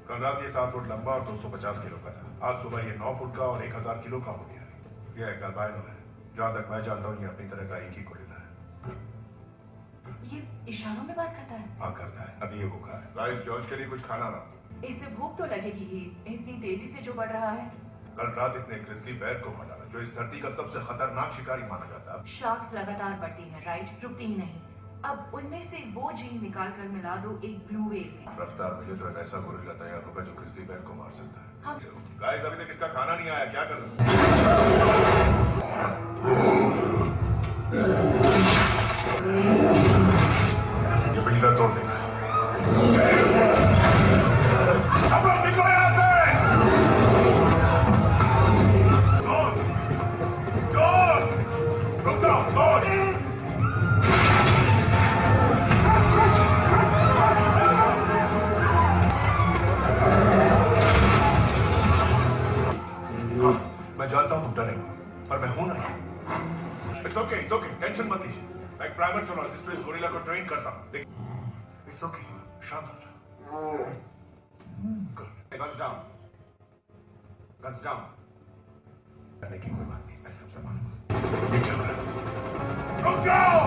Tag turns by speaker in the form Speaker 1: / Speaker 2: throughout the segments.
Speaker 1: कल रात ये 7 फुट लंबा और 250 किलो का था। आज सुबह ये 9 फुट का और 1000 किलो का हो गया है। यह एक अल्बाइनो है। जहां तक मैं जानता हूँ ये अपनी तरह का एक ही गोरिल्ला है।
Speaker 2: ये इशारों में बात करता है?
Speaker 1: हाँ करता है। अभी ये भूखा है। गाइस जॉर्ज के लिए कुछ खाना ना।
Speaker 2: इससे भूख तो लगेगी ही, इतनी तेजी से जो बढ़ रहा है।
Speaker 1: कल रात इसने ग्रिजली बेयर को मार डाला, जो इस धरती का सबसे खतरनाक शिकारी माना जाता है।
Speaker 2: शार्क्स लगातार बढ़ती हैं, राइट? रुकती ही नहीं। अब उनमें से वो जीन निकाल कर मिला दो एक ब्लू व्हेल में।
Speaker 1: रफ्तार मुझे तो एक ऐसा गोरिल्ला तैयार होगा जो ग्रिजली बेयर को मार सकता है।
Speaker 2: हाँ।
Speaker 1: गाइस अभी तक इसका खाना नहीं आया, क्या कर ये पिंजरा तोड़ देना है। अब लोग निकलो यहाँ से! जॉर्ज! रुक जाओ, जॉर्ज! मैं जानता हूँ तुम डरे हो, पर मैं हूं नहीं। It's okay, टेंशन मत लीजिए। मैं एक प्राइवेट जोलॉजिस्ट इस गोरिल्ला को ट्रेन करता हूँ। It's okay, शांत हो जाओ। Good. Guns down. Guns down. करने की कोई बात नहीं, मैं सब संभालूंगा। ये क्या हो रहा है? रुक जाओ!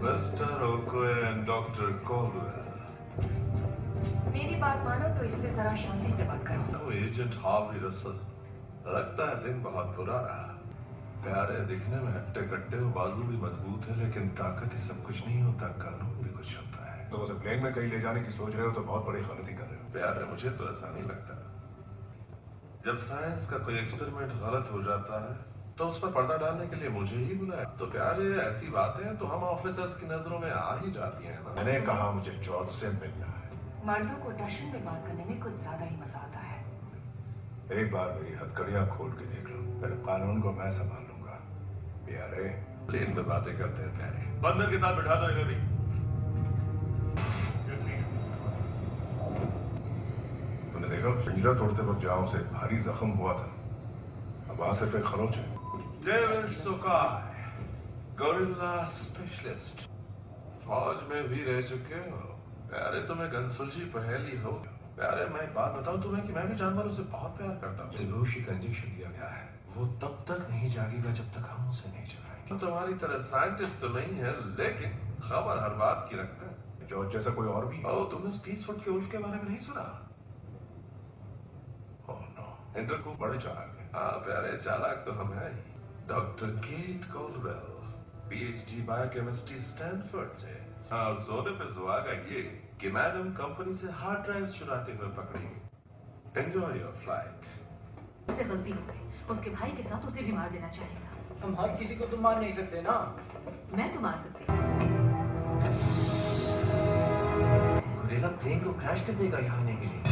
Speaker 1: Mister Okoye and doctor Colwell.
Speaker 2: मेरी बात मानो तो इससे जरा शांति से बात करो।
Speaker 1: एजेंट हार्वी रसल, लगता है दिन बहुत बुरा रहा। प्यारे दिखने में हट्टे कट्टे हो, बाजू भी मजबूत है, लेकिन ताकत ही सब कुछ नहीं होता, कानून भी कुछ होता है। तो उसे प्लेन में कहीं ले जाने की सोच रहे हो तो बहुत बड़ी गलती कर रहे हो। प्यारे मुझे तो ऐसा नहीं लगता। जब साइंस का कोई एक्सपेरिमेंट गलत हो जाता है तो उस पर पर्दा डालने के लिए मुझे ही बुलाया। तो प्यारे ऐसी बातें तो हम ऑफिसर्स की नजरों में आ ही जाती हैं ना। मैंने कहा मुझे जॉर्ज से मिलना है।
Speaker 2: मर्दों को टशन में बात करने में कुछ ज्यादा ही मजा आता है।
Speaker 1: एक बार मेरी हथकड़ियां खोल के देख लो, फिर कानून को मैं संभाल लूंगा। प्यारे प्लेन में बातें करते हैं प्यारे। बंदर के साथ बिठा दो इन्हें भी। तूने देखा पिंजरा तोड़ते वक्त जहां उसे भारी जख्म हुआ था, अब वहां सिर्फ एक खरोच है। डेविड सोकाई, गोरिल्ला स्पेशलिस्ट, फौज में भी रह चुके हो। प्यारे तुम्हें गनसुलझी पहेली हो। प्यारे मैं एक बात बताऊं तुम्हें कि मैं भी जानवरों से बहुत प्यार करता हूँ। दिलोशी का इंजेक्शन दिया गया है, वो तब तक नहीं जागेगा जब तक हम उसे नहीं जगाएंगे। तो तुम्हारी तरह साइंटिस्ट तो नहीं है, लेकिन खबर हर बात की रखता है। जॉर्ज जैसा कोई और भी? ओह, तुमने 30 फुट के उल्फ के बारे में नहीं सुना? ओह नो, इंद्र को बड़े चालाक है। हाँ प्यारे, चालाक तो हम हैं। Doctor Kate Colwell, PhD biochemistry Stanford से। हाँ, सोने पे सुहागा ये कि मैडम कंपनी से हार्ड ड्राइव चुराते हुए पकड़ी। Enjoy your flight.
Speaker 2: उससे गलती हो गई, उसके भाई के साथ उसे भी मार देना चाहिए था।
Speaker 3: हम हर किसी को तो मार नहीं सकते ना।
Speaker 2: मैं तो मार सकती हूँ।
Speaker 3: गोरिल्ला प्लेन को क्रैश कर देगा यहाँ आने के लिए।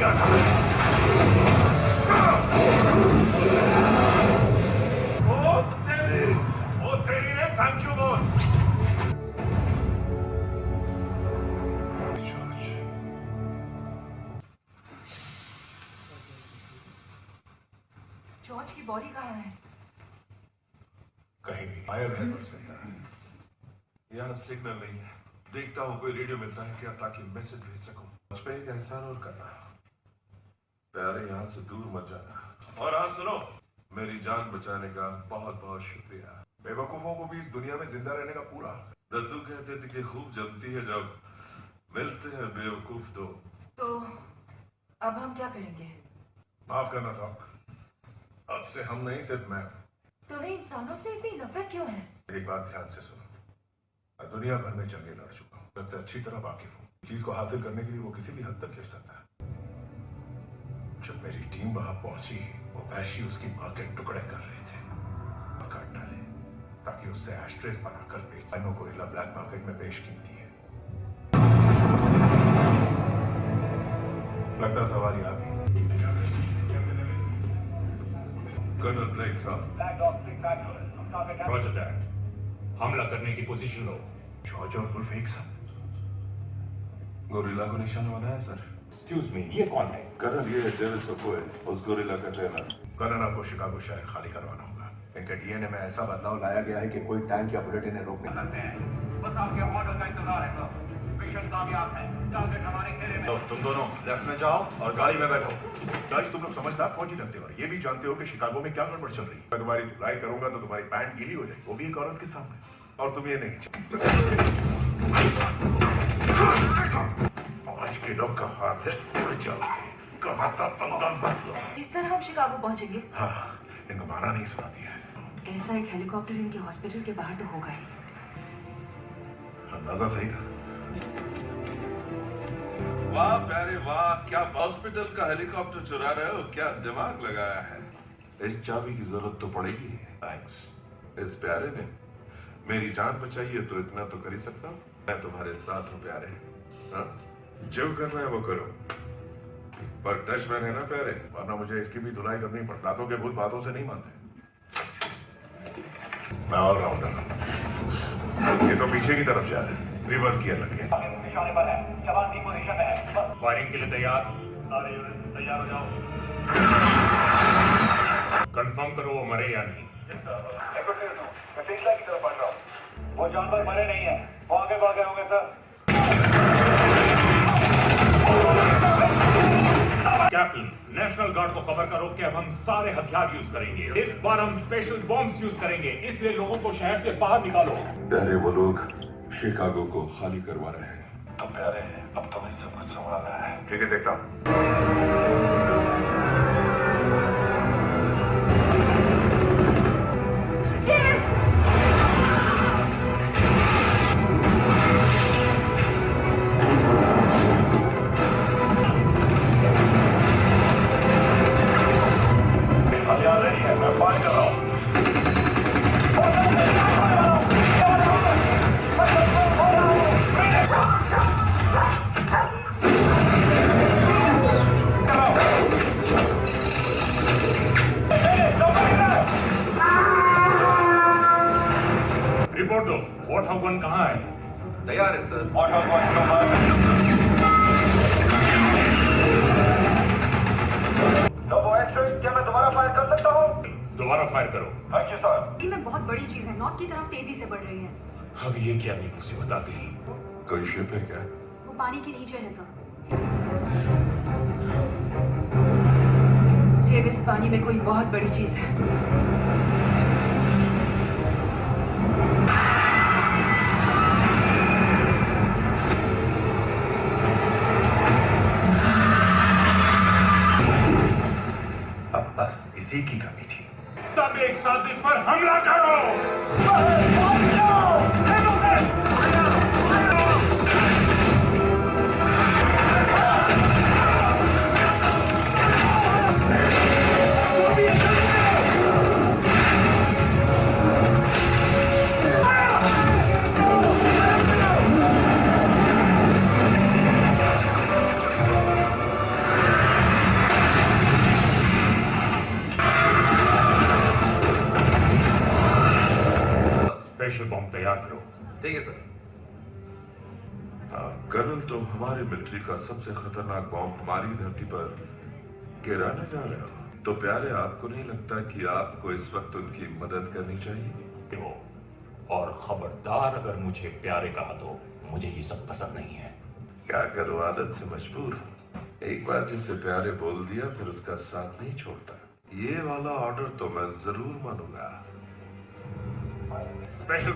Speaker 1: किया था। ओ तेरी ने थैंक यू बोल।
Speaker 2: जॉर्ज की बॉडी कहाँ है?
Speaker 1: कहीं भी गायब है कर सकता है। यहाँ सिग्नल नहीं है। देखता हूँ कोई रेडियो मिलता है क्या ताकि मैसेज भेज सकूं। मुझ पे एक एहसान और करना प्यारे, यहाँ से दूर मत जाना। और हाँ सुनो, मेरी जान बचाने का बहुत बहुत शुक्रिया। बेवकूफों को भी इस दुनिया में जिंदा रहने का पूरा। दद्दू कहते थे कि खूब जमती है जब मिलते हैं बेवकूफ दो।
Speaker 2: तो अब हम क्या करेंगे?
Speaker 1: माफ करना था, अब से हम नहीं सिर्फ मैं।
Speaker 2: तुम्हें इंसानों से इतनी नफरत क्यों है?
Speaker 1: एक बात ध्यान से सुनो, मैं दुनिया भर में जंगे लड़ चुका हूँ, उससे अच्छी तरह वाकिफ हूँ। चीज को हासिल करने के लिए वो किसी भी हद तक गिर सकता है। जब मेरी टीम वहां पहुंची, वो वैशी उसकी मां के टुकड़े कर रहे थे। काट डाले ताकि उससे एस्ट्रेस बनाकर बेच। गोरिल्ला ब्लैक मार्केट में पेश कीमती है। लगता सवारी आ गई। कर्नल ब्लेक साहब,
Speaker 4: रॉजर दैट। हमला करने की पोजीशन लो।
Speaker 1: जॉर्ज और वुल्फ एक साथ गोरिल्ला को निशाना बनाया सर।
Speaker 4: एक्सक्यूज मी, ये कौन है?
Speaker 1: कर्नल, ये डेविस ओकोए, उस गोरिल्ला का ट्रेनर। कर्नल, आपको शिकागो शहर खाली करवाना होगा। इनके डीएनए में ऐसा बदलाव लाया गया है कि कोई टैंक या बुलेट इन्हें रोक नहीं सकते हैं।
Speaker 5: बस आपके ऑर्डर का इंतजार है सर। मिशन कामयाब है। टारगेट हमारे घेरे में।
Speaker 1: तुम दोनों लेफ्ट में जाओ और गाड़ी में बैठो। गाइस, तुम लोग समझदार फौजी लगते हो, ये भी जानते हो कि शिकागो में क्या गड़बड़ चल रही है। मैं तुम्हारी धुलाई करूंगा तो तुम्हारी पैंट गीली हो जाएगी, वो भी एक औरत के सामने। और तुम ये नहीं आज के लोग का हाथ है,
Speaker 2: इस तरह हम शिकागो पहुंचेंगे?
Speaker 1: हाँ, इनको माना नहीं सुनाती है।
Speaker 2: ऐसा एक हेलीकॉप्टर इनके हॉस्पिटल के बाहर तो होगा ही।
Speaker 1: अंदाजा सही था। वाह प्यारे वाह, क्या हॉस्पिटल का हेलीकॉप्टर चुरा रहे हो, क्या दिमाग लगाया है। इस चाबी की जरूरत तो पड़ेगी। थैंक्स। इस प्यारे ने मेरी जान बचाई है तो इतना तो कर ही सकता हूँ। मैं तुम्हारे साथ हूँ प्यारे। हाँ? जो करना है वो करो, पर टच में रहना प्यारे, वरना मुझे इसकी भी धुलाई करनी पड़। रातों के भूत बातों से नहीं मानते। मैं ऑलराउंडर हूँ। ये तो पीछे की तरफ जा रहे हैं, रिवर्स गियर लग गया।
Speaker 5: निशाने पर है, जवान भी पोजीशन में है।
Speaker 4: फायरिंग के लिए तैयार?
Speaker 5: सारे यूनिट तैयार हो जाओ।
Speaker 4: कंफर्म करो वो मरे या नहीं।
Speaker 5: Yes sir. मैं पिछला की तरफ बढ़ रहा हूँ। वो जानवर मरे नहीं है, वो आगे भागे होंगे सर।
Speaker 4: कैप्टन, नेशनल गार्ड को खबर करो कि अब हम सारे हथियार यूज करेंगे। इस बार हम स्पेशल बॉम्ब्स यूज करेंगे, इसलिए लोगों को शहर से बाहर निकालो।
Speaker 1: प्यारे, वो लोग शिकागो को खाली करवा रहे हैं।
Speaker 5: तो प्यारे, अब तुम्हें सब कुछ संभालना है।
Speaker 1: ठीक है, देखता हूँ।
Speaker 5: हथियार रेडी है, मैं फायर कर रहा हूँ।
Speaker 4: रिपोर्ट दो, वॉटर गन कहाँ है?
Speaker 3: तैयार है सर।
Speaker 5: ऑटो तो वो एक्शन, क्या मैं दोबारा फायर कर सकता हूँ?
Speaker 4: दोबारा फायर करो।
Speaker 5: Thank you sir.
Speaker 2: में बहुत बड़ी चीज है, नॉर्थ की तरफ तेजी से बढ़ रही है।
Speaker 4: अब ये क्या नहीं मुसीबत आ गई।
Speaker 1: कोई शिप है क्या?
Speaker 2: वो पानी के नीचे है सर। ये इस पानी में कोई बहुत बड़ी चीज है।
Speaker 1: अब बस इसी की कमी थी।
Speaker 4: सब एक साथ इस पर हमला करो। बॉम्ब तैयार करो।
Speaker 3: ठीक है सर।
Speaker 1: कर्नल, तुम हमारी मिलिट्री का सबसे खतरनाक बॉम्ब हमारी धरती पर गिराने जा रहे हो। तो प्यारे, आपको नहीं लगता कि आपको इस वक्त उनकी मदद करनी चाहिए?
Speaker 4: हो और खबरदार अगर मुझे प्यारे कहा तो मुझे ये सब पसंद नहीं है।
Speaker 1: क्या करो, आदत से मजबूर हूं। एक बार जिसे प्यारे बोल दिया फिर उसका साथ नहीं छोड़ता। ये वाला ऑर्डर तो मैं जरूर मानूंगा।
Speaker 4: स्पेशल